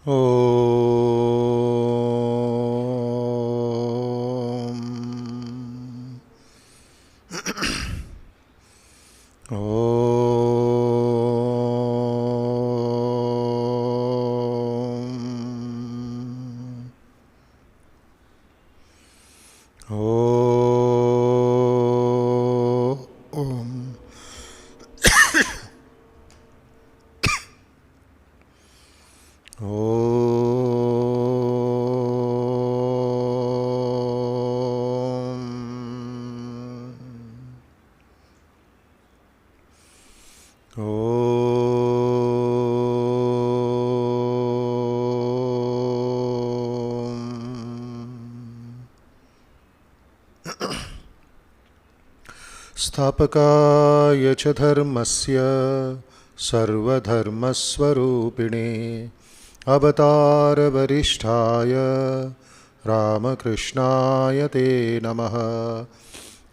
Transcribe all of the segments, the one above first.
Om. Om. Om. स्थापकाय च धर्मस्य सर्वधर्मस्वरूपिणे अवतारवरिष्ठाय रामकृष्णाय ते नमः।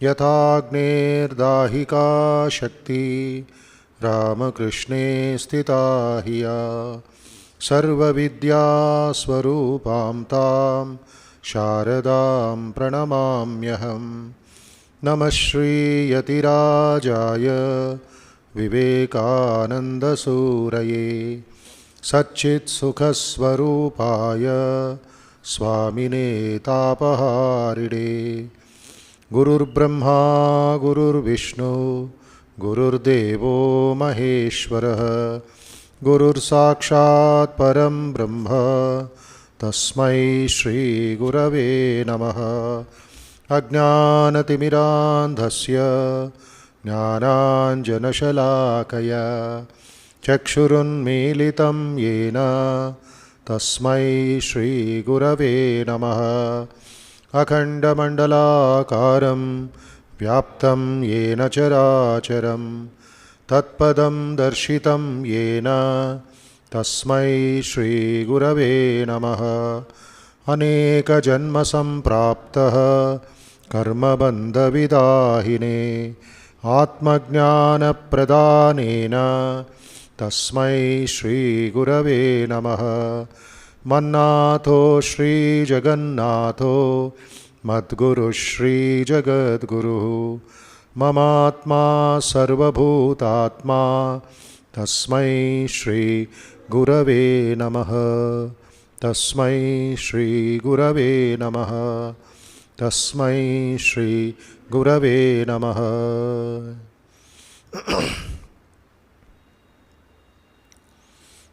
यथाग्नेर्दाहिका शक्ति रामकृष्णे स्थिता हिया सर्वविद्यास्वरूपां तां शारदां प्रणमाम्यहम्। नमः श्रीयतिराजाय विवेकानन्दसूरये सच्चित्सुखस्वरूपाय स्वामिने तापहारिणे। गुरुर्ब्रह्मा गुरुर्विष्णु गुरुर्देवो महेश्वरः गुरुर्साक्षात् परं ब्रह्म तस्मै श्रीगुरवे नमः। अज्ञानतिमिरान्धस्य ज्ञानाञ्जनशलाकया चक्षुरुन्मीलितं येन तस्मै श्रीगुरवे नमः। अखण्डमण्डलाकारं व्याप्तं येन चराचरं तत्पदं दर्शितं येन तस्मै श्रीगुरवे नमः। अनेकजन्मसम्प्राप्तः कर्मबन्धविदाहिने आत्मज्ञानप्रदानेन तस्मै श्रीगुरवे नमः। मन्नाथो श्रीजगन्नाथो मद्गुरुः श्रीजगद्गुरुः ममात्मा सर्वभूतात्मा तस्मै श्रीगुरवे नमः। तस्मै श्रीगुरवे नमः। तस्मै श्रीगुरवे नमः।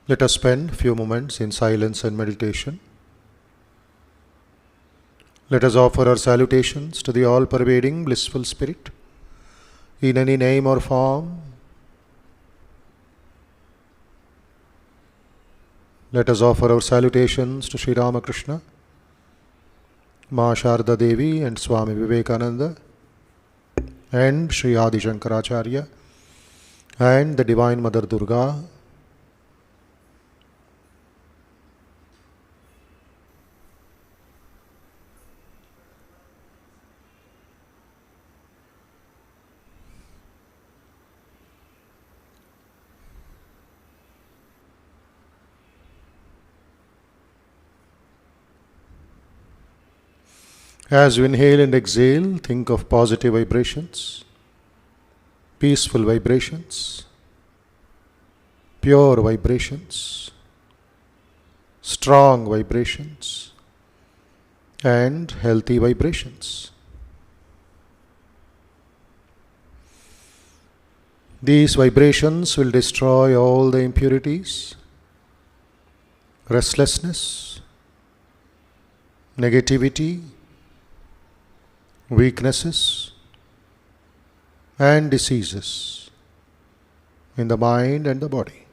Let us spend few moments in silence and meditation. Let us offer our salutations to the all-pervading blissful spirit in any name or form. Let us offer our salutations to Sri Ramakrishna, Ma Sharda Devi and Swami Vivekananda and Sri Adi Shankaracharya and the Divine Mother Durga. As you inhale and exhale, think of positive vibrations, peaceful vibrations, pure vibrations, strong vibrations, and healthy vibrations. These vibrations will destroy all the impurities, restlessness, negativity, weaknesses and diseases in the mind and the body.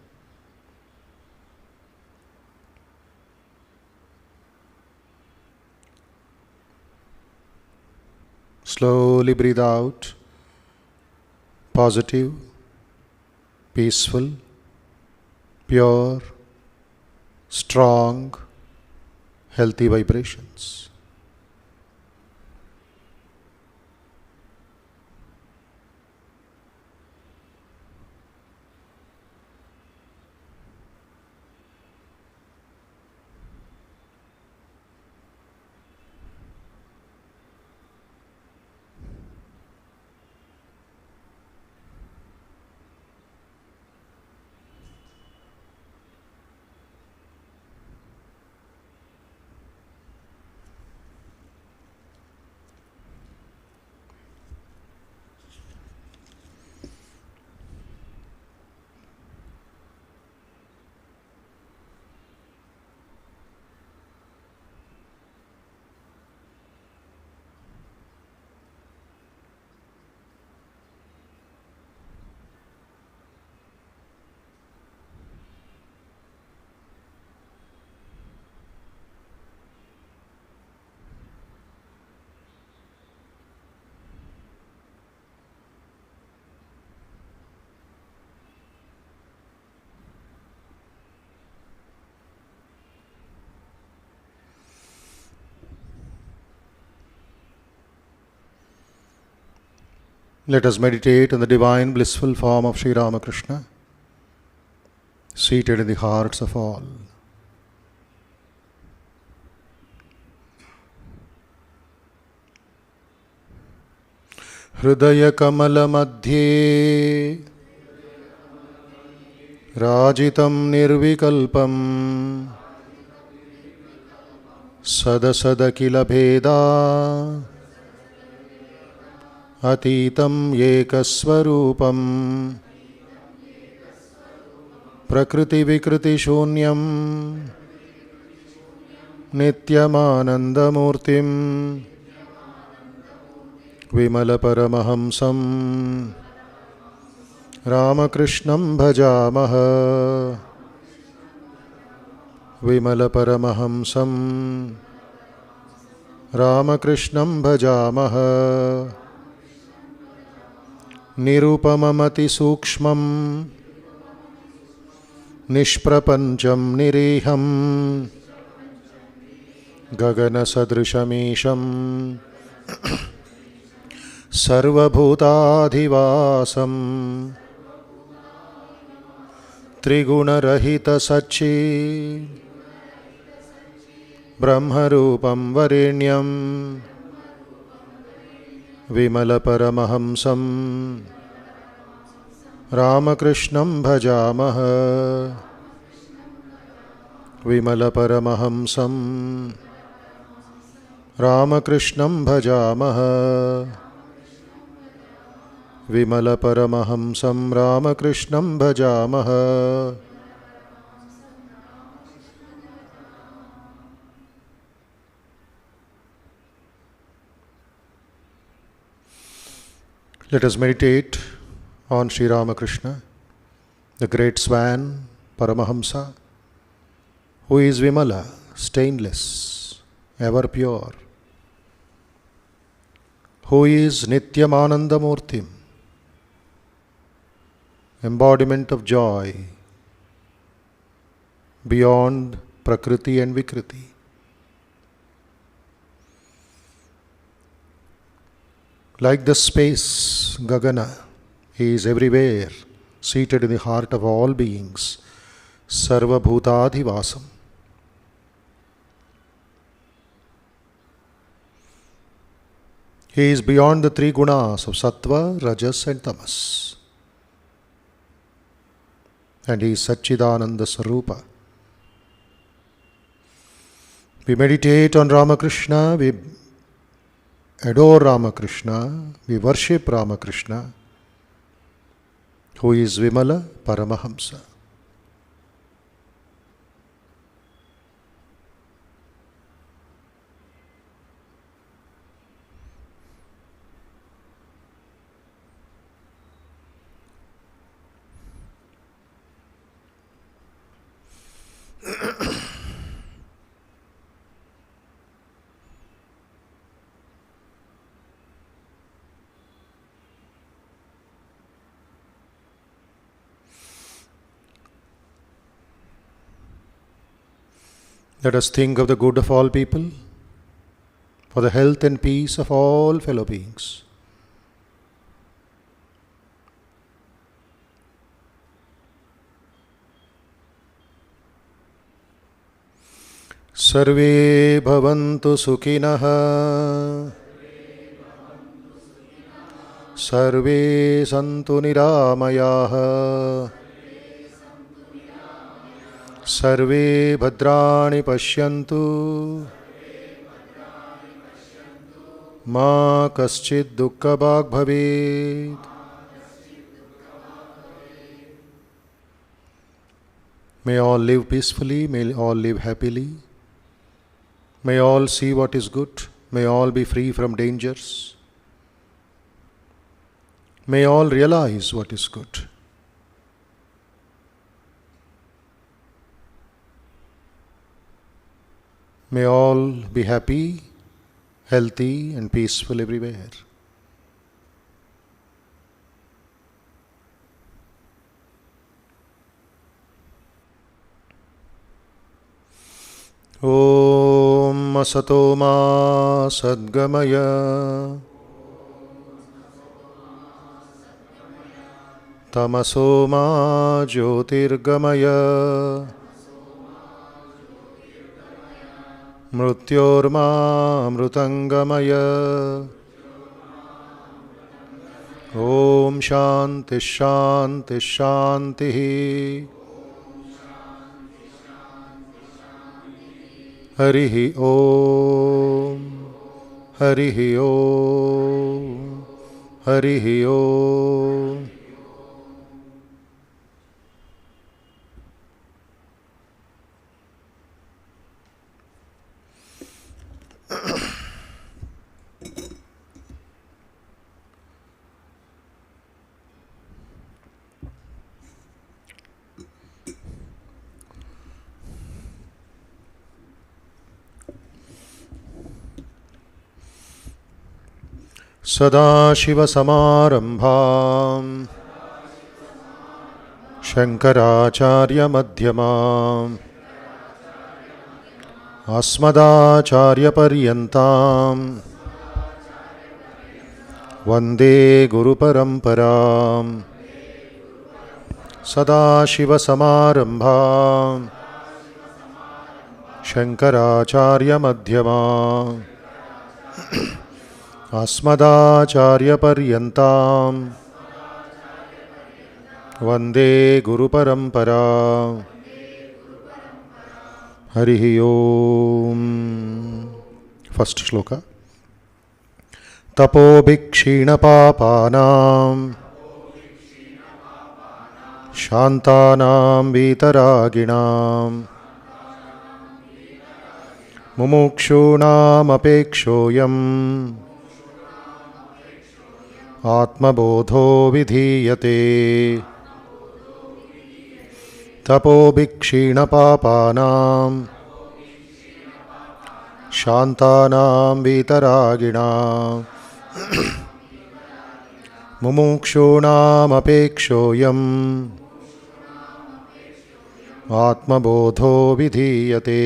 Slowly breathe out positive, peaceful, pure, strong, healthy vibrations. Let us meditate on the divine blissful form of Sri Ramakrishna, seated in the hearts of all. Hridaya Kamala Madhye Rajitam Nirvikalpam Sadasada Kila Bheda Atitam Yekaswarupam Prakriti Vikriti Shunyam Nityamanandamurtim Vimala Paramahamsam Ramakrishnam Bhajamaha Vimala Paramahamsam Ramakrishnam Bhajamaha Nirupamamati Sukshmam Nishprapancham Niriham Gagana Sadrishamisham Sarvabhutadhivasam Trigunarahita Sachi Brahmarupam Varenyam Vimala Paramahamsam Ramakrishnam Bhajamaha Vimala Paramahamsam Ramakrishnam Bhajamaha Vimala Paramahamsam Ramakrishnam Bhajamaha. Let us meditate on Sri Ramakrishna, the great swan, Paramahamsa, who is Vimala, stainless, ever pure, who is Nityamanandamurtim, embodiment of joy beyond Prakriti and Vikriti. Like the space, Gagana, he is everywhere, seated in the heart of all beings, Sarva Bhutadhivasam. He is beyond the three gunas of Sattva, Rajas and Tamas. And he is Satchidananda Sarupa. We meditate on Ramakrishna, we adore Ramakrishna, we worship Ramakrishna, who is Vimala Paramahamsa. Let us think of the good of all people, for the health and peace of all fellow beings. Sarve bhavantu sukhinah, sarve santu niramayah, Sarve bhadrani pashyantu ma kaschid dukkha bhag bhavet. May all live peacefully, may all live happily, may all see what is good, may all be free from dangers, may all realize what is good. May all be happy, healthy and peaceful everywhere. Om Asato Ma Sadgamaya तमसो मा ज्योतिर्गमय मृत्योर्मा अमृतंगमय। ओम शांति शांति शांति। हरिः ओम हरिः ओम हरिः ओम। सदाशिवसमारम्भां शङ्कराचार्यमध्यमाम् अस्मदाचार्यपर्यन्तां वन्दे गुरुपरम्पराम्। सदाशिवसमारम्भां शङ्कराचार्यमध्यमाम् अस्मदाचार्यपर्यन्तां वन्दे गुरुपरम्पराम्। हरिः ओम। फर्स्ट श्लोक। तपोभिक्षीणपापानां शान्तानां वीतरागिणां मुमुक्षूणामपेक्षोऽयम् आत्मबोधो विधीयते। तपोभिक्षीणपापानां शान्तानां वीतरागिणां मुमुक्षूणामपेक्षोऽयम् आत्मबोधो विधीयते।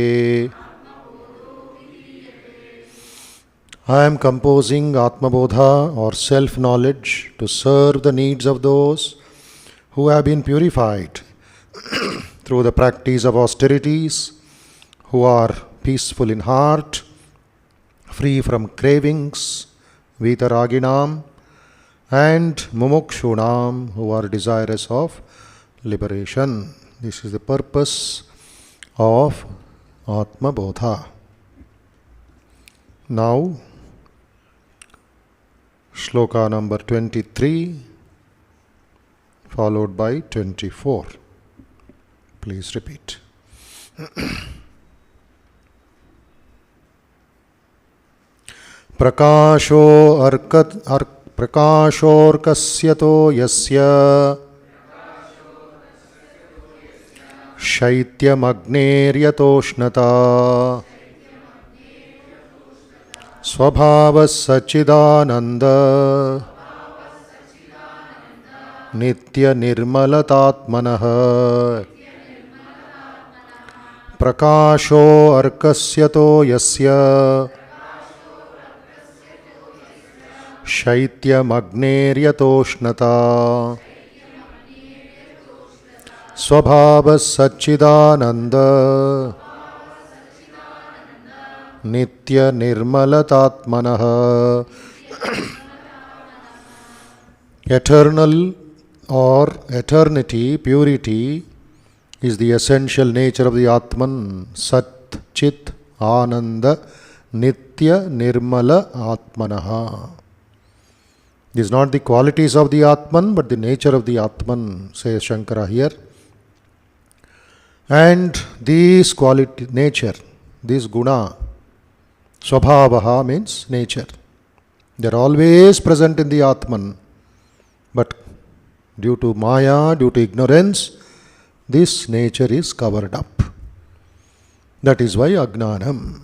I am composing Atma Bodha or self-knowledge to serve the needs of those who have been purified through the practice of austerities, who are peaceful in heart, free from cravings, vitaraginam, and mumukshunam, who are desirous of liberation. This is the purpose of Atma Bodha. Now, Shloka number 23 followed by 24. Please repeat. प्रकाशोऽर्कस्यतो यस्य शैत्यमग्नेर्यतोष्णता स्वभावः सच्चिदानन्द नित्यनिर्मलतात्मनः। प्रकाशो अर्कस्यतो यस्य शैत्यमग्नेर्यतोष्णता स्वभावः सच्चिदानन्द नित्यनिर्मलतात्मनः। Eternal or eternity, purity, is the essential nature of the Atman. Sat, Chit, Ananda, Nitya, Nirmala, Atmanaha. This is not the qualities of the Atman, but the nature of the Atman, says Shankara here. And this quality, nature, this guna, Swabhavaha means nature. They are always present in the Atman. But due to Maya, due to ignorance, this nature is covered up. That is why Ajnanam.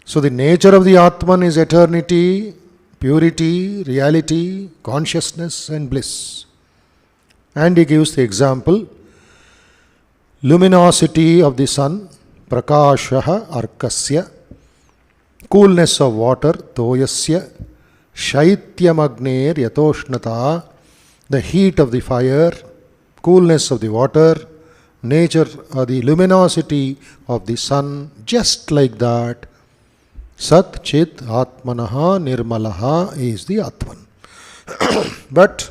So the nature of the Atman is eternity, purity, reality, consciousness and bliss. And he gives the example, luminosity of the sun, prakashaha arkasya, coolness of water, toyasya, shaityamagner yatoshnata, the heat of the fire, coolness of the water, nature or the luminosity of the sun, just like that. Sat Chit Atmanaha Nirmalaha is the Atman. But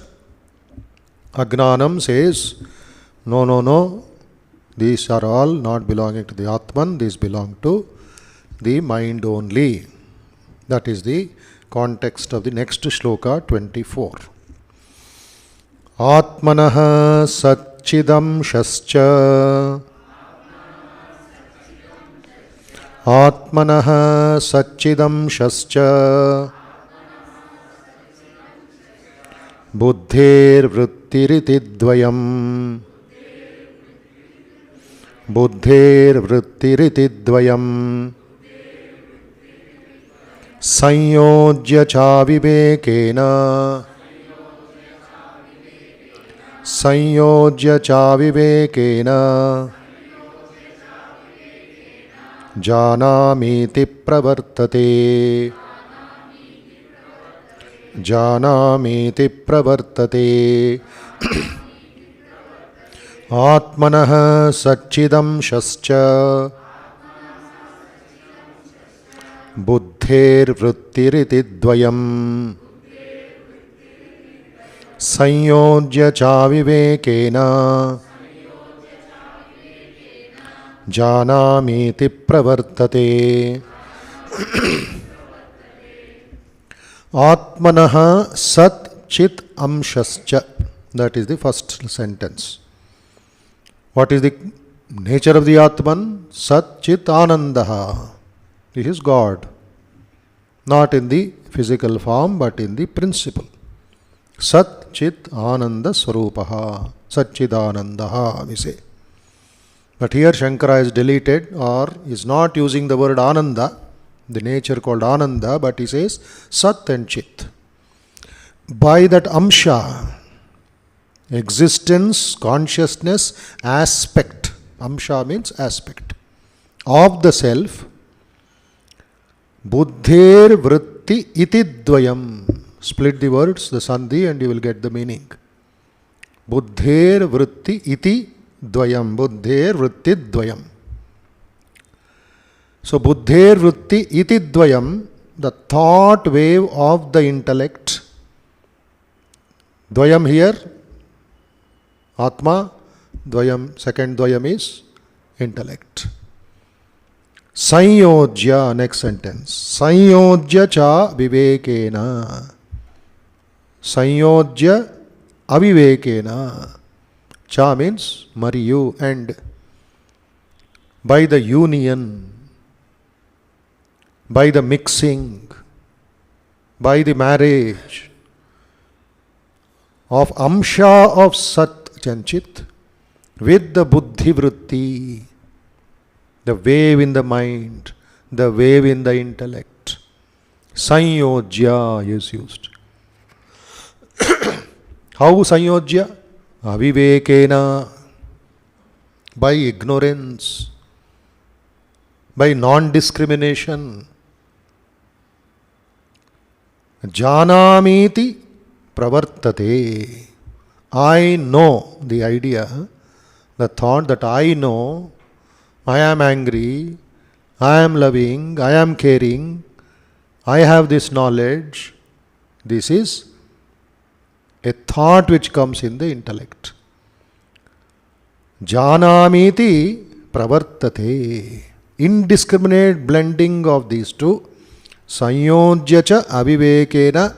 Agnanam says, no, these are all not belonging to the Atman, these belong to the mind only. That is the context of the next shloka 24. Atmanaha Satchidam Shascha Atmanaha Satchidam Shascha Buddhir Vrittiritidvayam Buddhir Vrittiritidvayam Sanyojya cha vivekena Sanyojya cha vivekena Janamiti pravartate Janamiti pravartate Atmanaha Satchidam Shascha Buddhir Vrittiritidvayam Sanyojya cha vivekena Janamiti pravartate Atmanaha Sat Chit Amshascha. That is the first sentence. What is the nature of the Atman? Sat Chit Anandaha. This is God. Not in the physical form, but in the principle. Sat Chit Ananda Swarupaha. Satchidanandaha, we say. But here Shankara is deleted or is not using the word Ananda, the nature called Ananda, but he says Sat and Chit. By that Amsha, existence, consciousness, aspect, Amsha means aspect, of the self, Buddhir Vritti Iti Dvayam. Split the words, the Sandhi, and you will get the meaning. Buddhir Vritti Iti Dvayam. Buddhir Vritti Dvayam. So Buddhir Vritti Iti Dvayam, the thought wave of the intellect. Dvayam here, Atma. Dvayam, second Dvayam is intellect. Sanyojya, next sentence. Sanyojya cha vivekena. Sanyojya avivekena. Cha means mariyu, and by the union, by the mixing, by the marriage of Amsha of Sat and Chit with the Buddhi Vritti, the wave in the mind, the wave in the intellect. Sanyojya is used. How Sanyojya? Avivekena, by ignorance, by non-discrimination. Janamiti pravartate. I know the idea, the thought that I know, I am angry, I am loving, I am caring, I have this knowledge. This is a thought which comes in the intellect. Janamiti pravartate. Indiscriminate blending of these two. Sanyojya cha avivekena.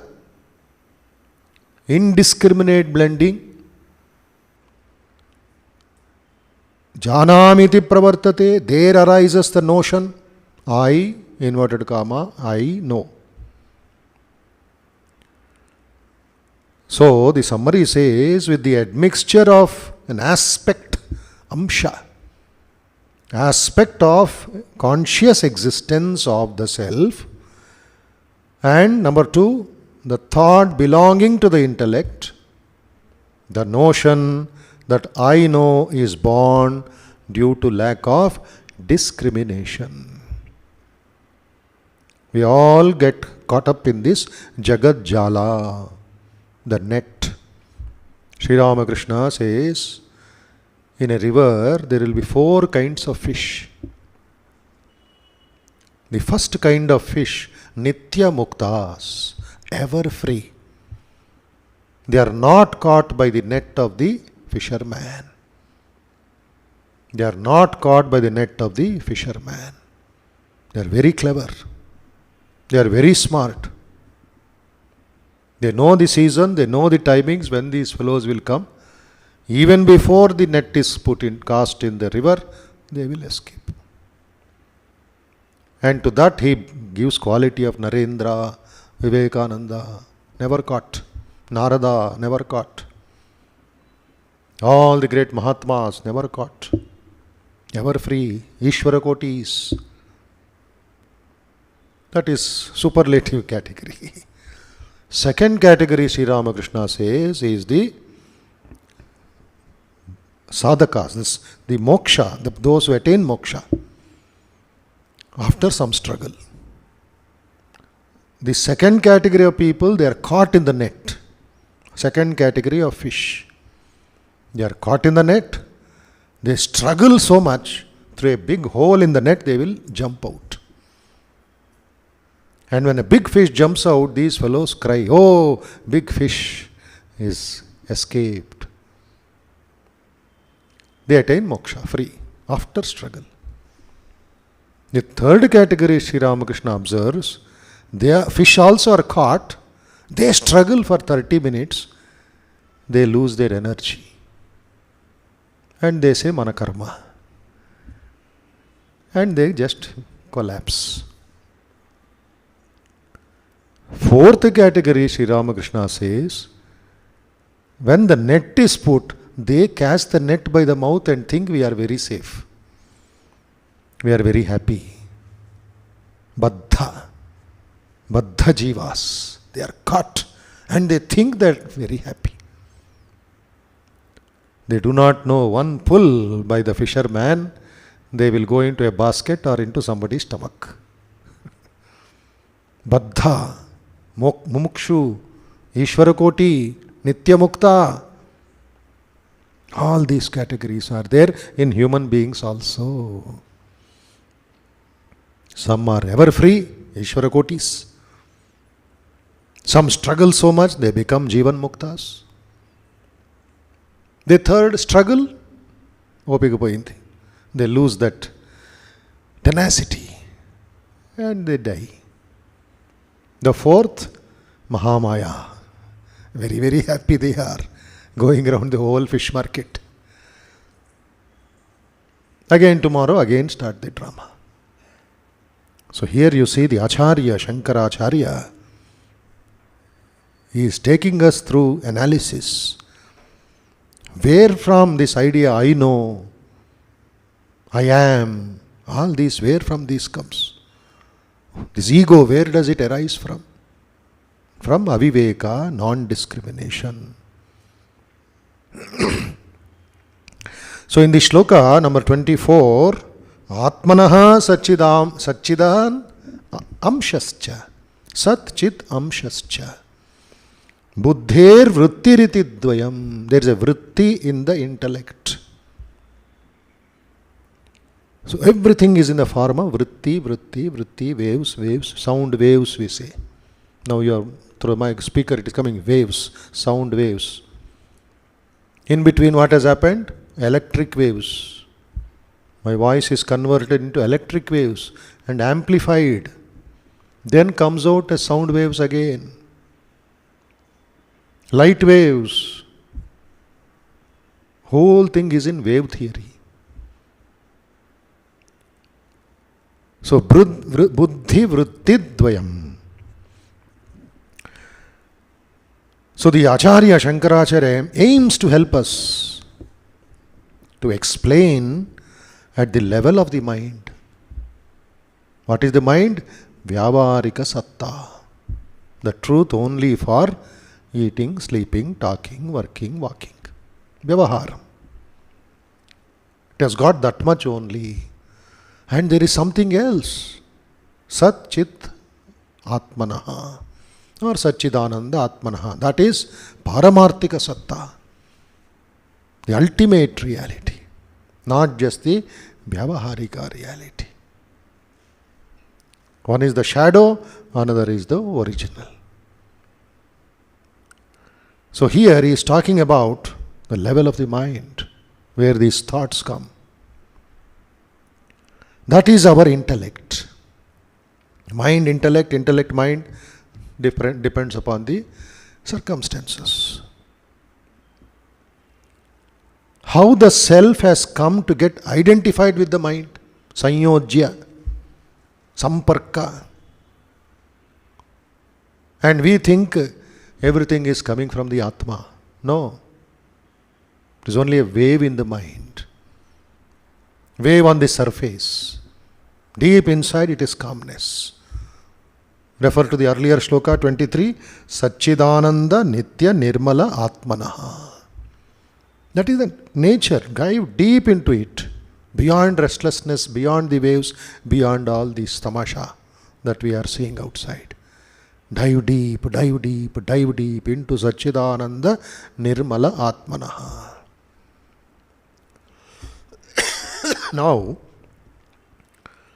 Indiscriminate blending. Janamiti pravartate. There arises the notion, I, inverted comma, I know. So the summary says, with the admixture of an aspect, Amsha, aspect of conscious existence of the self, and number two, the thought belonging to the intellect, the notion that I know is born due to lack of discrimination. We all get caught up in this Jagat Jala, the net, Sri Ramakrishna says, in a river there will be 4 kinds of fish. The first kind of fish, Nitya Muktas, ever free. They are not caught by the net of the fisherman. They are not caught by the net of the fisherman. They are very clever. They are very smart. They know the season, they know the timings when these fellows will come. Even before the net is cast in the river, they will escape. And to that he gives quality of Narendra, Vivekananda, never caught. Narada, never caught. All the great Mahatmas, never caught. Ever free. Ishvara Kotis. That is superlative category. Second category, Sri Ramakrishna says, is the sadhakas, the moksha, those who attain moksha after some struggle. The second category of people, they are caught in the net. Second category of fish. They are caught in the net. They struggle so much, through a big hole in the net, they will jump out. And when a big fish jumps out, these fellows cry, "Oh, big fish is escaped." They attain moksha, free, after struggle. The third category, Sri Ramakrishna observes, fish also are caught. They struggle for 30 minutes. They lose their energy. And they say Manakarma. And they just collapse. Fourth category, Sri Ramakrishna says, when the net is put, they catch the net by the mouth and think we are very safe. We are very happy. Badha jivas. They are caught and they think that very happy. They do not know one pull by the fisherman, they will go into a basket or into somebody's stomach. Badha, Mumukshu, Ishvarakoti, Nityamukta. All these categories are there in human beings also. Some are ever free, Ishvarakotis. Some struggle so much, they become Jivan Muktas. The third, struggle, they lose that tenacity and they die. The fourth, Mahamaya. Very, very happy they are, going around the whole fish market. Again tomorrow, again start the drama. So here you see the Acharya, Shankara Acharya. He is taking us through analysis. Where from this idea, I know, I am, all these, where from this comes? This ego, where does it arise from? From aviveka, non-discrimination. So in the shloka number 24, Atmanaha Satchidan Amshascha, Sat Chit Amshascha. Buddher Vrittiriti Dvayam. There is a vritti in the intellect. So everything is in the form of vritti, waves, sound waves we say. Now you are, through my speaker it is coming waves, sound waves. In between what has happened? Electric waves. My voice is converted into electric waves and amplified. Then comes out as sound waves again. Light waves. Whole thing is in wave theory. So, buddhi vritti dvayam. So, the Acharya Shankaracharya aims to help us to explain at the level of the mind. What is the mind? Vyavarika satta. The truth only for eating, sleeping, talking, working, walking. Vyavaharam. It has got that much only. And there is something else. Sat Chit Atmanaha or Satchidananda Atmanaha. That is Paramarthika Satta. the ultimate reality, not just the Vyavaharika reality. One is the shadow, another is the original. So here he is talking about the level of the mind, where these thoughts come. That is our intellect. Mind, intellect, mind depends upon the circumstances. How the self has come to get identified with the mind. Sanyojya, samparka. And we think everything is coming from the Atma. No. It is only a wave in the mind. Wave on the surface. Deep inside it is calmness. Refer to the earlier shloka 23. Satchidananda Nitya Nirmala Atmanaha. That is the nature. Dive deep into it. Beyond restlessness, beyond the waves, beyond all this tamasha that we are seeing outside. Dive deep into Satchidananda Nirmala Atmanaha. Now,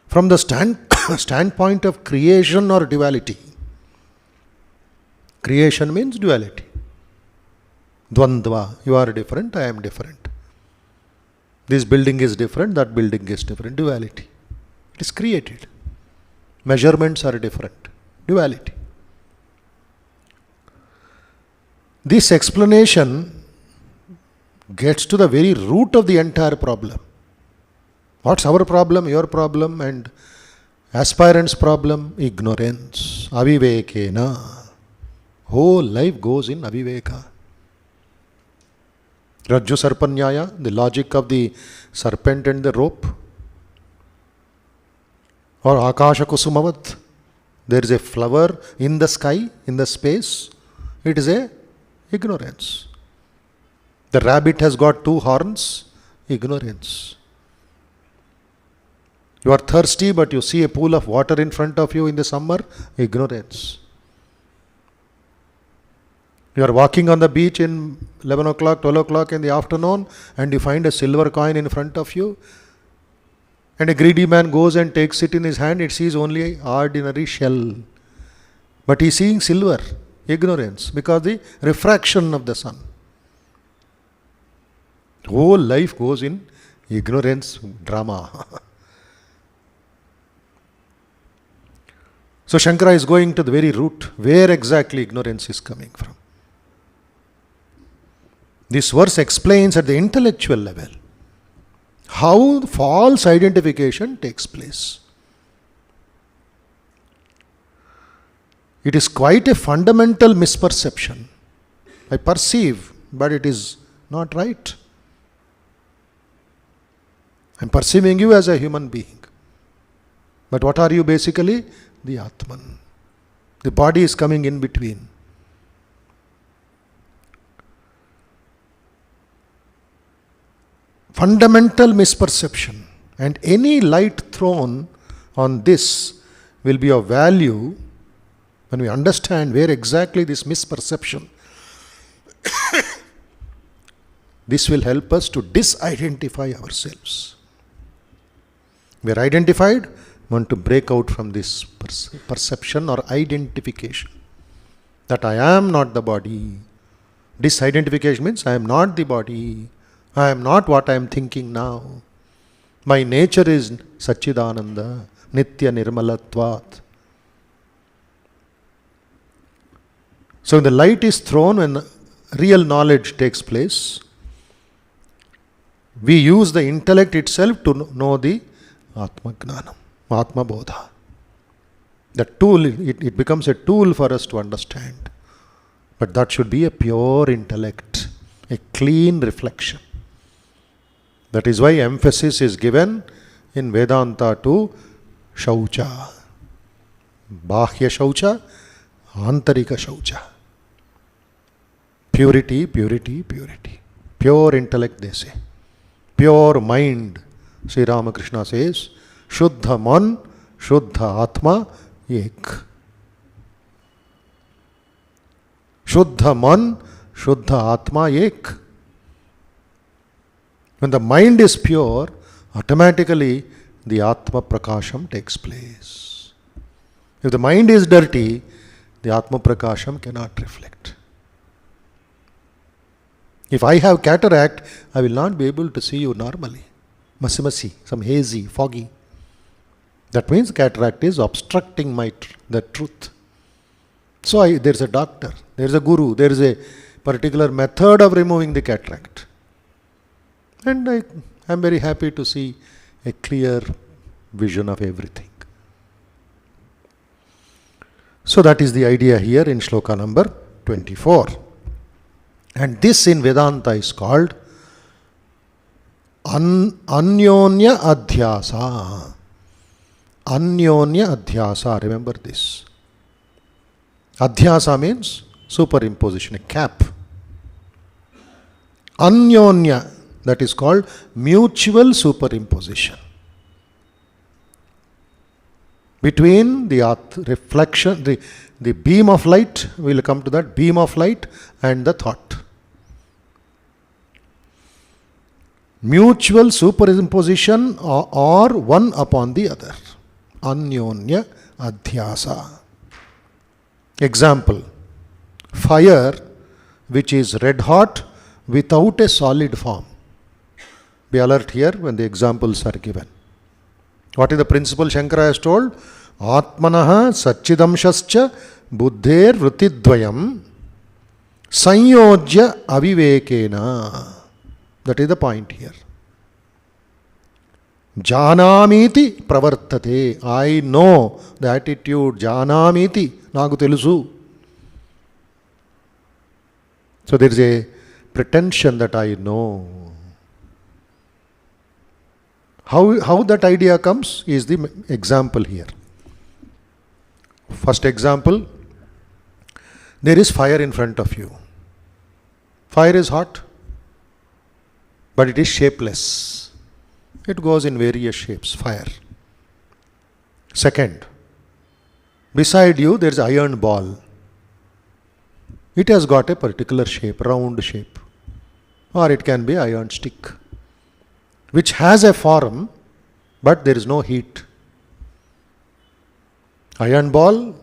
from the standpoint of creation or duality, creation means duality. Dvandva, you are different, I am different. This building is different, that building is different. Duality. It is created. Measurements are different. Duality. This explanation gets to the very root of the entire problem. What's our problem, your problem, and aspirant's problem? Ignorance. Avivekena. Whole life goes in aviveka. Rajju Sarpanyaya, the logic of the serpent and the rope. Or Akasha Kusumavat, there is a flower in the sky, in the space. It is a ignorance. The rabbit has got 2 horns. Ignorance. You are thirsty, but you see a pool of water in front of you in the summer. Ignorance. You are walking on the beach in 11 o'clock, 12 o'clock in the afternoon, and you find a silver coin in front of you. And a greedy man goes and takes it in his hand. It sees only an ordinary shell. But he is seeing silver. Ignorance. Because the refraction of the sun. Whole life goes in ignorance drama. So Shankara is going to the very root. Where exactly ignorance is coming from? This verse explains at the intellectual level how false identification takes place. It is quite a fundamental misperception. I perceive, but it is not right. I am perceiving you as a human being. But what are you basically? The Atman. The body is coming in between. Fundamental misperception, and any light thrown on this will be of value when we understand where exactly this misperception. This will help us to disidentify ourselves. We are identified, want to break out from this perception or identification that I am not the body. Disidentification means I am not the body. I am not what I am thinking now. My nature is Satchidananda, Nitya Nirmalatvat. So when the light is thrown, when real knowledge takes place, we use the intellect itself to know the Atma Gnanam, Atma Bodha. The tool, it becomes a tool for us to understand. But that should be a pure intellect, a clean reflection. That is why emphasis is given in Vedanta to Shaucha. Bahya Shaucha, Antarika Shaucha. Purity, purity, purity. Pure intellect, they say. Pure mind, Sri Ramakrishna says, Shuddha Man, Shuddha Atma, Ek. Shuddha Man, Shuddha Atma, Ek. When the mind is pure, automatically the Atma Prakasham takes place. If the mind is dirty, the Atma Prakasham cannot reflect. If I have cataract, I will not be able to see you normally. Masi, some hazy, foggy. That means cataract is obstructing the truth. So there is a doctor, there is a guru, there is a particular method of removing the cataract. And I am very happy to see a clear vision of everything. So that is the idea here in shloka number 24. And this in Vedanta is called Anyonya Adhyasa. Anyonya Adhyasa, remember this. Adhyasa means superimposition, a cap. Anyonya, that is called mutual superimposition between the reflection, the beam of light, we will come to that, beam of light and the thought. Mutual superimposition or one upon the other. Anyonya Adhyasa. Example, fire which is red hot without a solid form. Be alert here when the examples are given. What is the principle Shankara has told? Atmanaha Satchidamshascha Buddher Vritidvayam Sanyojya Avivekena. That is the point here. Janamiti pravartate. I know the attitude. Janamiti. Nagu telusu. So there is a pretension that I know. How that idea comes is the example here. First example, there is fire in front of you. Fire is hot, but it is shapeless. It goes in various shapes, fire. Second, beside you there is an iron ball. It has got a particular shape, round shape, or it can be iron stick, which has a form, but there is no heat. Iron ball,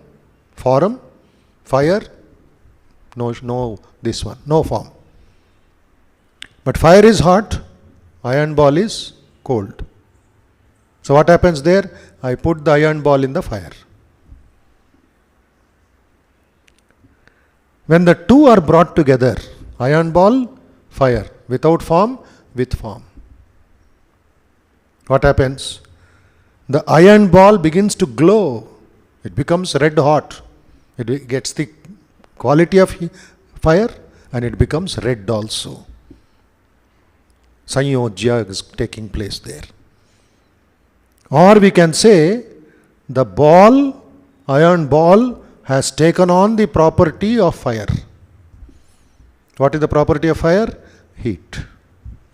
form, fire, no this one, no form. But fire is hot, iron ball is cold. So what happens there? I put the iron ball in the fire. When the two are brought together, iron ball, fire, without form, with form, what happens? The iron ball begins to glow. It becomes red hot. It gets the quality of fire and it becomes red also. Sanyojya is taking place there. Or we can say the ball, iron ball, has taken on the property of fire. What is the property of fire? Heat.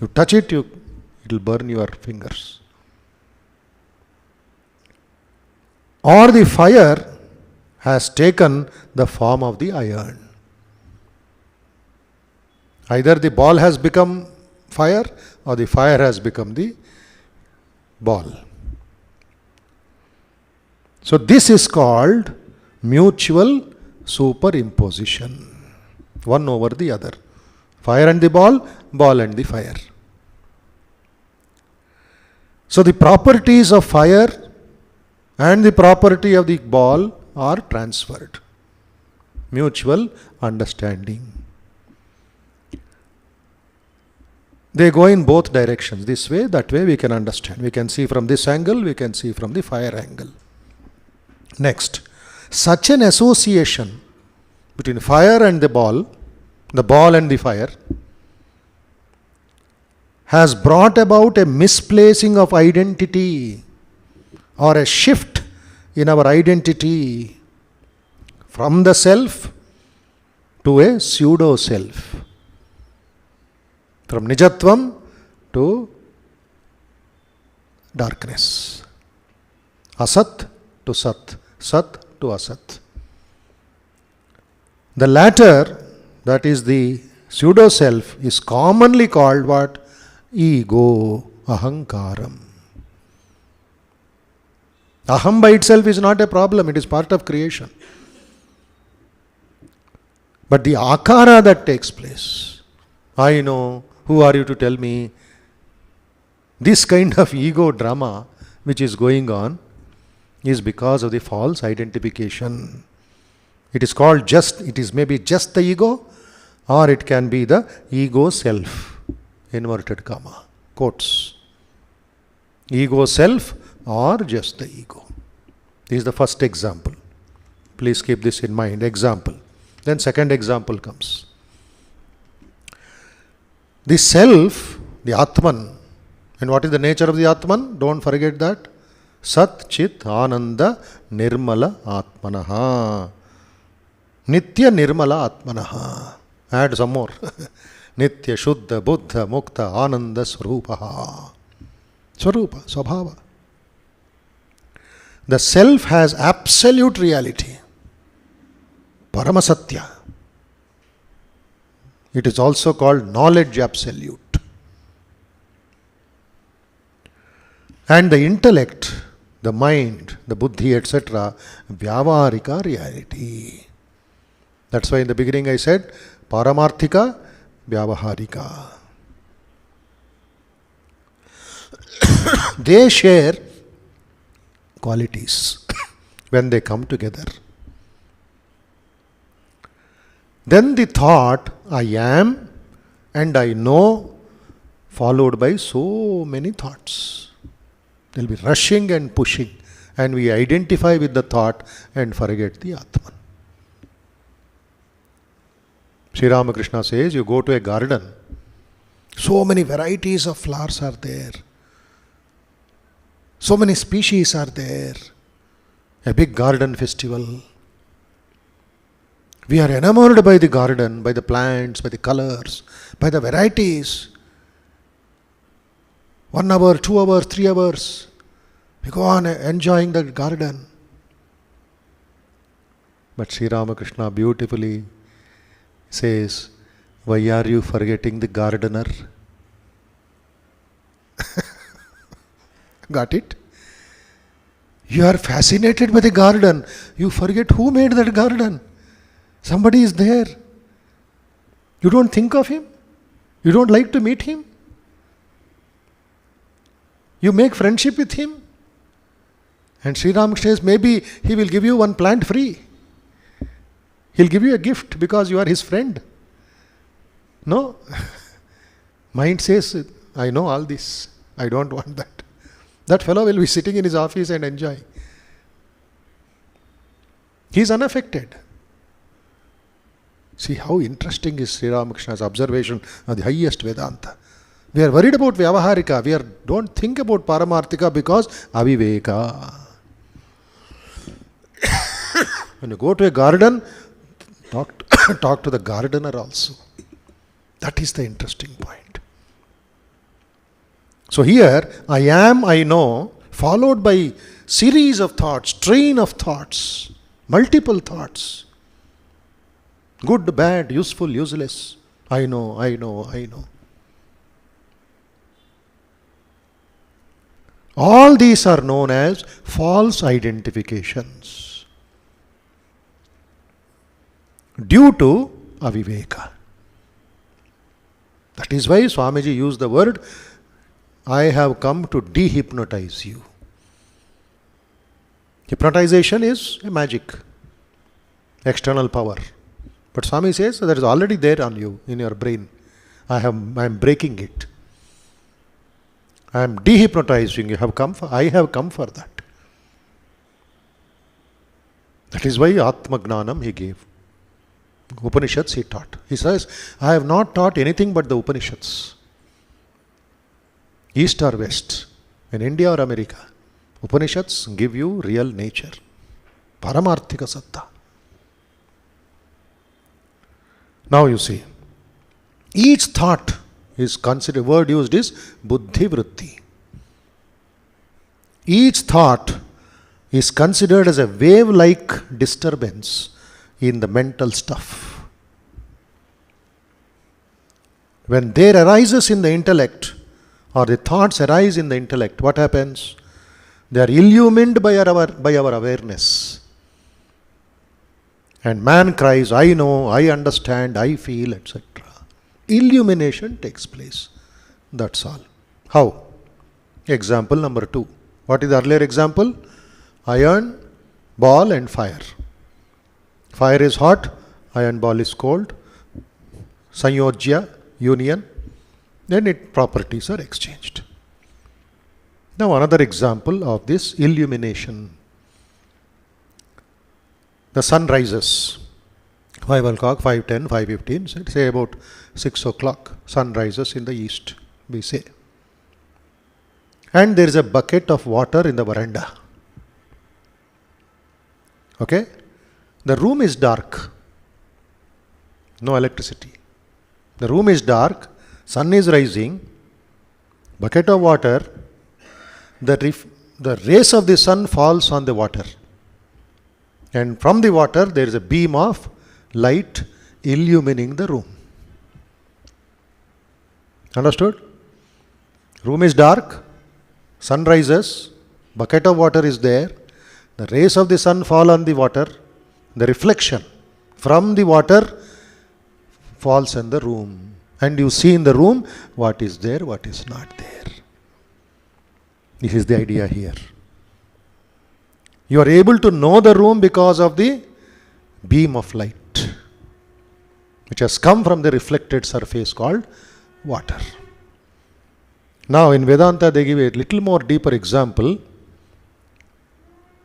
You touch it, it will burn your fingers. Or the fire has taken the form of the iron. Either the ball has become fire or the fire has become the ball. So this is called mutual superimposition. One over the other. Fire and the ball, ball and the fire. So the properties of fire and the property of the ball are transferred. Mutual understanding. They go in both directions. This way, that way we can understand. We can see from this angle, we can see from the fire angle. Next, such an association between fire and the ball and the fire, has brought about a misplacing of identity or a shift in our identity from the self to a pseudo self, from nijatvam to darkness, asat to sat, sat to asat. The latter, that is the pseudo self, is commonly called what? ego, ahankaram. Aham by itself is not a problem, it is part of creation. But the akara that takes place, I know, who are you to tell me? This kind of ego drama which is going on is because of the false identification. It is called it is maybe just the ego, or it can be the ego self, inverted comma, quotes. Ego self or just the ego. This is the first example. Please keep this in mind. Example. Then second example comes. The self, the Atman. And what is the nature of the Atman? Don't forget that. Sat Chit Ananda Nirmala Atmanaha. Nitya Nirmala Atmanaha. Add some more. Nitya Shuddha Buddha Mukta Ananda Swarupaha. Swarupa, Swabhava. The self has absolute reality. Paramasatya. It is also called knowledge absolute. And the intellect, the mind, the buddhi, etc., Vyavaharika reality. That's why in the beginning I said, Paramarthika, Vyavaharika. They share qualities when they come together. Then the thought, I am and I know, followed by so many thoughts. They'll be rushing and pushing, and we identify with the thought and forget the Atman. Sri Ramakrishna says, you go to a garden, so many varieties of flowers are there. So many species are there. A big garden festival. We are enamored by the garden, by the plants, by the colors, by the varieties. 1 hour, 2 hours, 3 hours. We go on enjoying the garden. But Sri Ramakrishna beautifully says, why are you forgetting the gardener? Got it? You are fascinated by the garden. You forget who made that garden. Somebody is there. You don't think of him. You don't like to meet him. You make friendship with him. And Sri Ramakrishna says, maybe he will give you one plant free. He'll give you a gift because you are his friend. No. Mind says, I know all this. I don't want that. That fellow will be sitting in his office and enjoying. He is unaffected. See how interesting is Sri Ramakrishna's observation of the highest Vedanta. We are worried about Vyavaharika. We don't think about Paramarthika because Aviveka. When you go to a garden, talk to the gardener also. That is the interesting point. So here, I am, I know, followed by series of thoughts, train of thoughts, multiple thoughts. Good, bad, useful, useless. I know, I know, I know. All these are known as false identifications due to aviveka. That is why Swamiji used the word, I have come to dehypnotize you. Hypnotization is a magic, external power. But Swami says that is already there on you, in your brain. I am breaking it. I am dehypnotizing you. I have come for that. That is why Atma Gnanam he gave. Upanishads he taught. He says, I have not taught anything but the Upanishads. East or West, in India or America, Upanishads give you real nature. Paramarthika Satta. Now you see, each thought is considered, word used is buddhi vritti. Each thought is considered as a wave-like disturbance in the mental stuff. When there arises in the intellect or the thoughts arise in the intellect, what happens? They are illumined by our awareness. And man cries, I know, I understand, I feel, etc. Illumination takes place. That's all. How? Example number 2. What is the earlier example? Iron, ball and fire. Fire is hot, iron ball is cold. Sanyojya, union. Then its properties are exchanged. Now another example of this illumination. The sun rises. 5 o'clock, 5:10, 5:15, say about 6 o'clock. Sun rises in the east, we say. And there is a bucket of water in the veranda. Okay? The room is dark. No electricity. The room is dark. Sun is rising. Bucket of water. The rays of the sun falls on the water. And from the water there is a beam of light illumining the room. Understood? Room is dark. Sun rises. Bucket of water is there. The rays of the sun fall on the water. The reflection from the water falls in the room. And you see in the room what is there, what is not there. This is the idea here. You are able to know the room because of the beam of light, which has come from the reflected surface called water. Now in Vedanta they give a little more deeper example.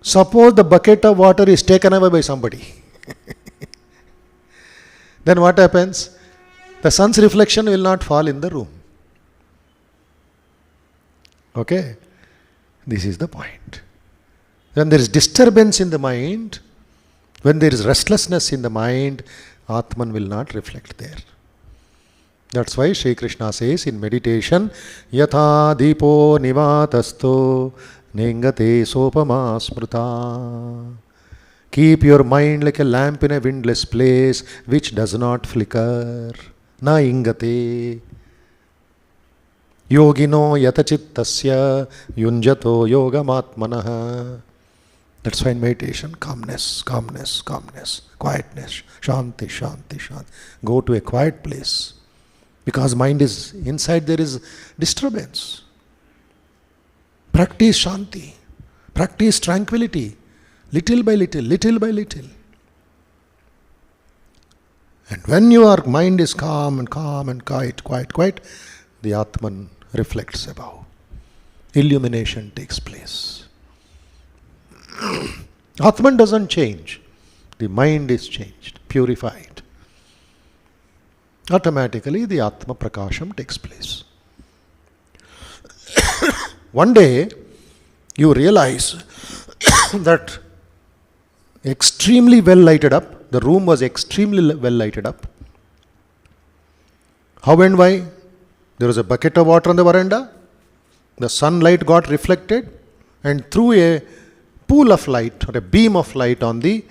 Suppose the bucket of water is taken away by somebody. Then what happens? The sun's reflection will not fall in the room. Okay? This is the point. When there is disturbance in the mind, when there is restlessness in the mind, Atman will not reflect there. That's why Sri Krishna says in meditation, Yatha Deepo Nivatasto Nengate Sopama Smruta. Keep your mind like a lamp in a windless place which does not flicker. Na ingate. Yogino yatachittasya yunjato yogamatmanaha. That's why in meditation, calmness, calmness, calmness, quietness, shanti, shanti, shanti. Go to a quiet place. Because mind is, inside there is disturbance. Practice shanti. Practice tranquility. Little by little, little by little. And when your mind is calm and quiet, the Atman reflects above. Illumination takes place. Atman doesn't change. The mind is changed, purified. Automatically the Atma Prakasham takes place. One day you realize that extremely well lighted up, the room was extremely well lighted up. How and why? There was a bucket of water on the veranda, the sunlight got reflected and threw a pool of light or a beam of light on the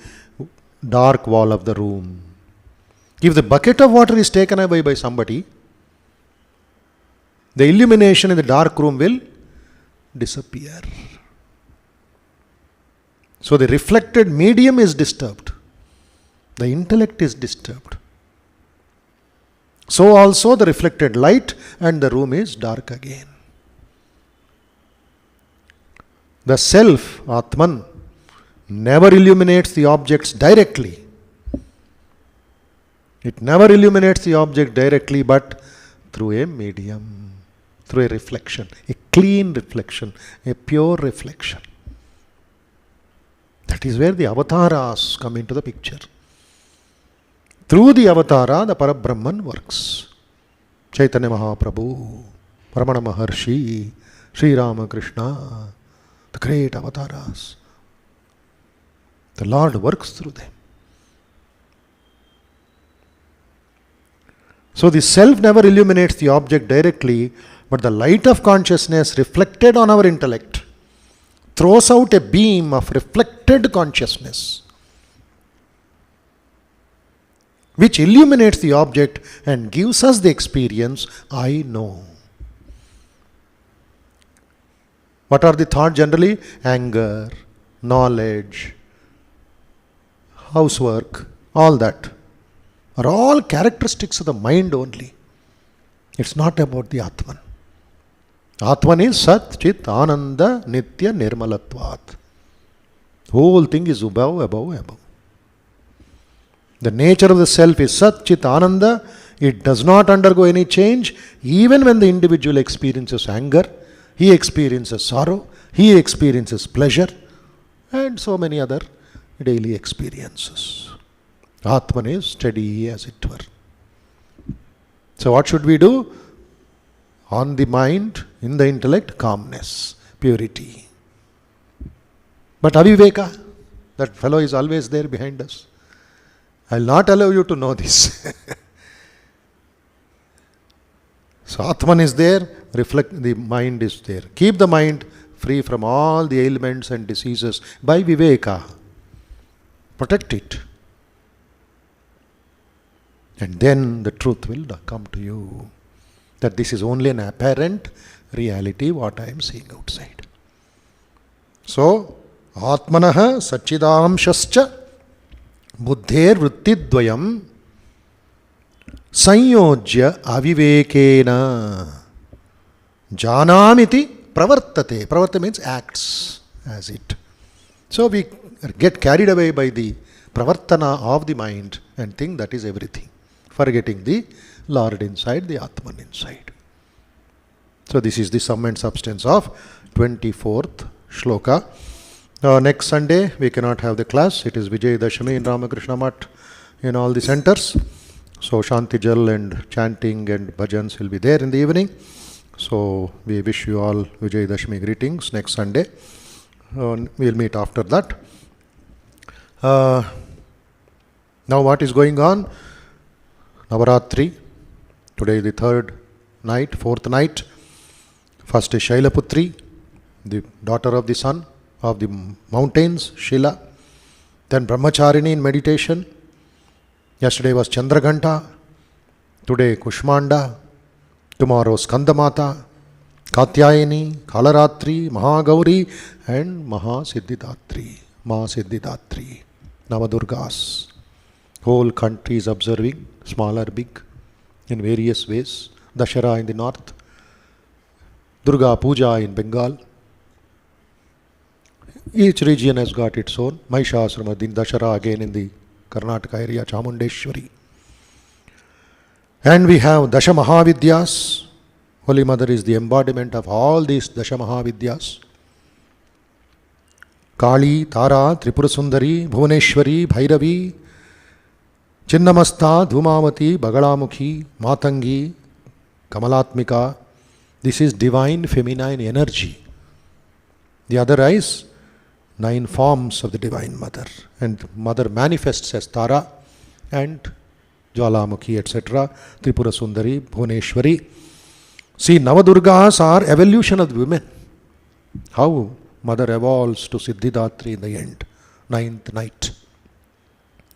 dark wall of the room. If the bucket of water is taken away by somebody, the illumination in the dark room will disappear. So the reflected medium is disturbed. The intellect is disturbed. So also the reflected light and the room is dark again. The self, Atman, never illuminates the objects directly. It never illuminates the object directly, but through a medium, through a reflection, a clean reflection, a pure reflection. That is where the avatars come into the picture. Through the avatara, the Parabrahman works. Chaitanya Mahaprabhu, Ramana Maharshi, Sri Ramakrishna, the great avatars. The Lord works through them. So the self never illuminates the object directly, but the light of consciousness reflected on our intellect throws out a beam of reflected consciousness which illuminates the object and gives us the experience, I know. What are the thoughts generally? Anger, knowledge, housework, all that are all characteristics of the mind only. It's not about the Atman. Atman is Sat, Chit, Ananda, Nitya, Nirmalatvat. Whole thing is above, above, above. The nature of the self is Sat, Chit, Ananda. It does not undergo any change. Even when the individual experiences anger, he experiences sorrow, he experiences pleasure, and so many other daily experiences. Atman is steady, as it were. So what should we do? On the mind, in the intellect, calmness, purity. But aviveka, that fellow is always there behind us. I will not allow you to know this. So Atman is there, reflect, the mind is there. Keep the mind free from all the ailments and diseases by viveka. Protect it. And then the truth will come to you. That this is only an apparent reality, what I am seeing outside. So, Atmanaha Satchidamshascha Buddher Vrittidvayam Sanyojya Avivekena Janamiti Pravartate. Pravartate means acts as it. So we get carried away by the pravartana of the mind and think that is everything, forgetting the Lord inside, the Atman inside. So this is the sum and substance of 24th shloka. Next Sunday we cannot have the class. It is Vijay Dashami in Ramakrishna Math in all the centers. So Shanti Jal and chanting and bhajans will be there in the evening. So we wish you all Vijay Dashami greetings next Sunday. We'll meet after that. Now what is going on? Navaratri. Today the third night, fourth night. First is Shailaputri, the daughter of the sun, of the mountains, Shila. Then Brahmacharini in meditation. Yesterday was Chandraghanta. Today Kushmanda. Tomorrow Skandamata, Katyayani, Kalaratri, Mahagauri and Mahasiddhidatri. Mahasiddhidatri. Navadurgas. Whole country is observing, small or big, in various ways. Dashara in the north. Durga Puja in Bengal. Each region has got its own. Mahishasuramadin, Dashara again in the Karnataka area, Chamundeshwari. And we have Dasha Mahavidyas. Holy Mother is the embodiment of all these Dasha Mahavidyas. Kali, Tara, Tripura Sundari, Bhuvaneshwari, Bhairavi, Chinnamasta, Dhumavati, Bagalamukhi, Matangi, Kamalatmika. This is divine feminine energy. The other is 9 forms of the Divine Mother. And Mother manifests as Tara and Jwalamukhi, etc. Tripura Sundari, Bhuvaneshwari. See, Navadurgas are evolution of the women. How Mother evolves to Siddhidatri in the end, 9th night.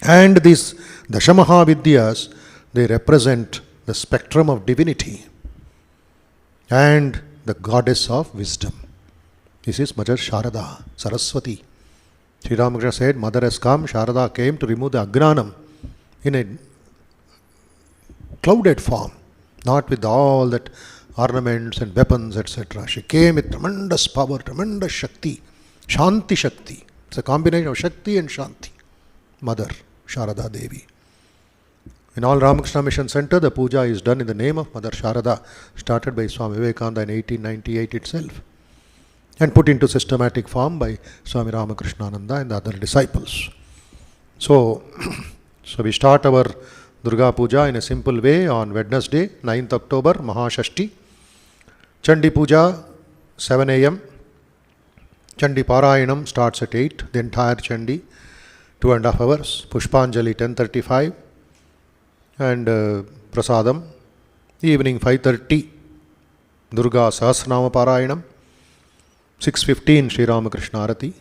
And these Dashamahavidyas, they represent the spectrum of divinity and the goddess of wisdom. This is Mother Sharada, Saraswati. Sri Ramakrishna said, Mother has come, Sharada came to remove the Agnanam in a clouded form, not with all that ornaments and weapons, etc. She came with tremendous power, tremendous Shakti, Shanti Shakti. It's a combination of Shakti and Shanti. Mother Sharada Devi. In all Ramakrishna Mission Center, the puja is done in the name of Mother Sharada, started by Swami Vivekananda in 1898 itself, and put into systematic form by Swami Ramakrishnananda and the other disciples. So we start our Durga Puja in a simple way on Wednesday, 9th October, Mahashashti. Chandi Puja, 7 a.m. Chandi Parayanam starts at 8, the entire Chandi, 2.5 hours. Pushpanjali, 10:35. And Prasadam, evening 5:30. Durga Sahasranama Parayanam, 6:15 Sri Ramakrishna Arati.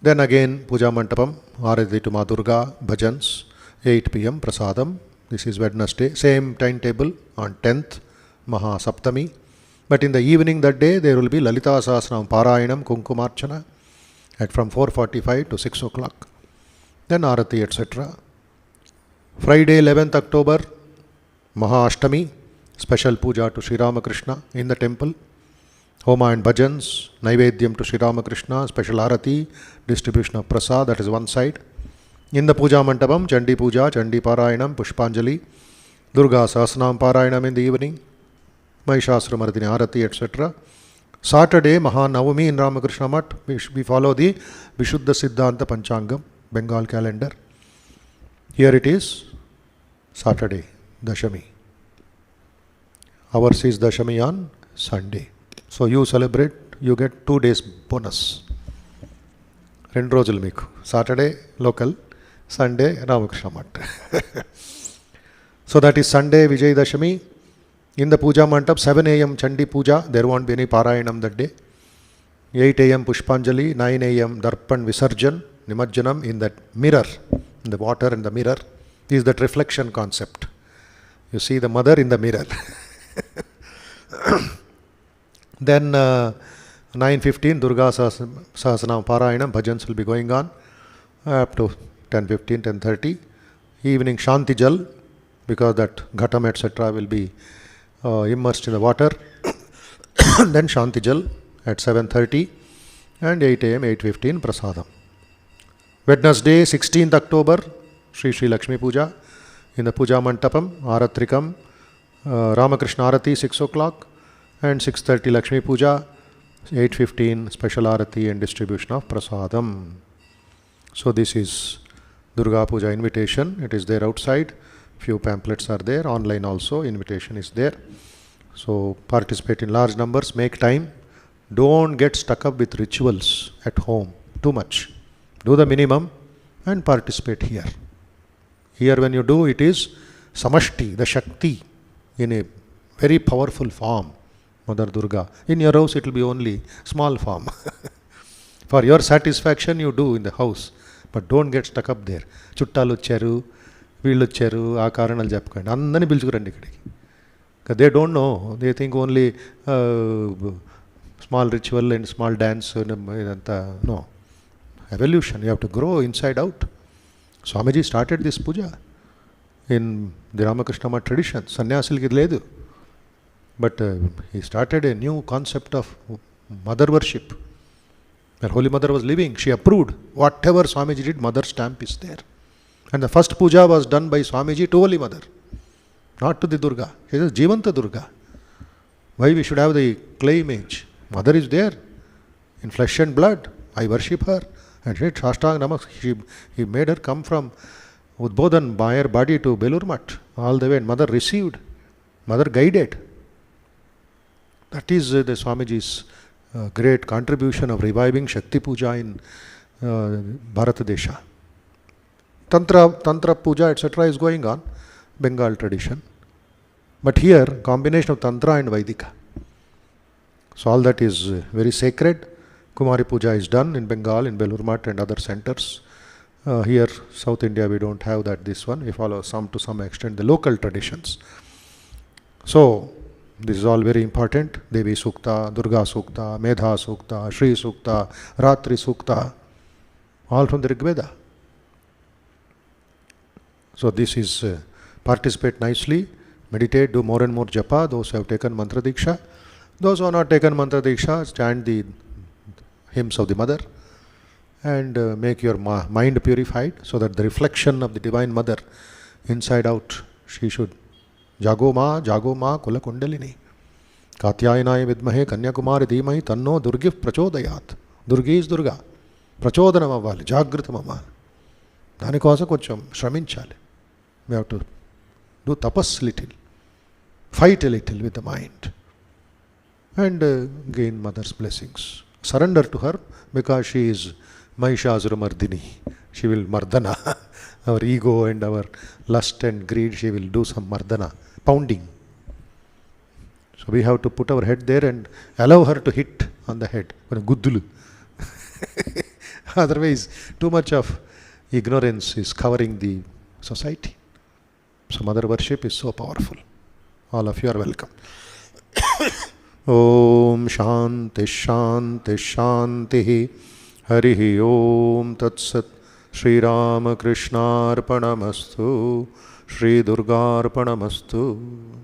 Then again Puja Mantapam, Arati to Ma Durga, Bhajans, 8 p.m. Prasadam. This is Wednesday. Same timetable on 10th, Maha Saptami. But in the evening that day, there will be Lalita Sahasranam Parayanam Kunkumarchana at from 4:45 to 6 o'clock. Then Arati, etc. Friday, 11th October, Maha-Ashtami, special puja to Sri Ramakrishna in the temple. Homa and bhajans, Naivedyam to Sri Ramakrishna, special arati, distribution of prasad, that is one side. In the puja mandapam, Chandi Puja, Chandi Parayanam, Pushpanjali, Durga Sahasranam Parayanam in the evening, Mahishasura-mardini Arati, etc. Saturday, Maha-Navami in Ramakrishna Mat, we follow the Vishuddha Siddhanta Panchangam, Bengal calendar. Here it is, Saturday, Dashami. Ours is Dashami on Sunday. So you celebrate, you get 2 days bonus. 2 రోజులు మీకు. Saturday local, Sunday Ramakrishna Mat. So that is Sunday Vijay Dashami. In the Puja Mandap, 7 a.m. Chandi Puja, there won't be any Parayanam that day. 8 a.m. Pushpanjali, 9 a.m. Darpan Visarjan, Nimajjanam in that mirror, in the water and the mirror, is that reflection concept. You see the mother in the mirror. Then 9:15 Durga Sahasranam Parayanam, bhajans will be going on up to 10:15, 10:30. Evening Shanti Jal, because that ghatam etc. will be immersed in the water. Then Shanti Jal at 7:30 and 8 a.m. 8:15 Prasadam. Wednesday 16th October, Sri Lakshmi Puja in the Puja Mantapam, Aratrikam, Ramakrishna Arati 6 o'clock and 6:30 Lakshmi Puja, 8:15 special Arati and distribution of Prasadam. So this is Durga Puja invitation. It is there outside. Few pamphlets are there. Online also invitation is there. So participate in large numbers. Make time. Don't get stuck up with rituals at home too much. Do the minimum and participate here. Here when you do, it is Samashti, the Shakti, in a very powerful form. Mother Durga. In your house it will be only small form. For your satisfaction you do in the house. But don't get stuck up there. Chuttalu వచ్చారు, వీళ్ళు వచ్చారు, ఆ కారణాలు చెప్పకండి. అందరినీ పిలుచుకురండి ఇక్కడికి. They don't know. They think only small ritual and small dance. No. Evolution. You have to grow inside out. Swamiji started this puja in the Ramakrishna Math tradition. Sannyasili ledu. But he started a new concept of mother worship. Where Holy Mother was living, she approved. Whatever Swamiji did, Mother stamp is there. And the first puja was done by Swamiji to Holy Mother, not to the Durga. She is Jivanta Durga. Why we should have the clay image? Mother is there in flesh and blood. I worship her. And she Shashtang Namak, he made her come from Udbodhan by her body to Belur Math all the way. And Mother received. Mother guided. That is the Swamiji's great contribution of reviving Shakti Puja in Bharatadesha. Tantra Puja etc. is going on, Bengal tradition. But here, combination of Tantra and Vaidika. So all that is very sacred. Kumari Puja is done in Bengal, in Belur Math and other centers. Here, South India, we don't have that this one. We follow to some extent the local traditions. So, this is all very important. Devi Sukta, Durga Sukta, Medha Sukta, Shri Sukta, Ratri Sukta, all from the Rigveda. So this is, participate nicely, meditate, do more and more japa, those who have taken mantra diksha. Those who have not taken mantra diksha, chant the hymns of the Mother and make your mind purified so that the reflection of the Divine Mother inside out, she should Jago ma kula kundalini. Katyayanaaya vidmahe Kanyakumari dhimai tanno Durgif prachodayat. Durgi is Durga. Prachodanam avvali, jagratam avvali. Danikosa koncham shraminchali. We have to do tapas little, fight a little with the mind and gain Mother's blessings. Surrender to her because she is Mahishasura-mardini. She will mardana. Our ego and our lust and greed, she will do some mardana, pounding. So we have to put our head there and allow her to hit on the head. Guddulu. Otherwise, too much of ignorance is covering the society. So Mother worship is so powerful. All of you are welcome. Om Shanti Shanti Shanti. Harihi Om Tat Sat. Shri Ramakrishna Arpanamastu. Shri Durga Arpanamastu.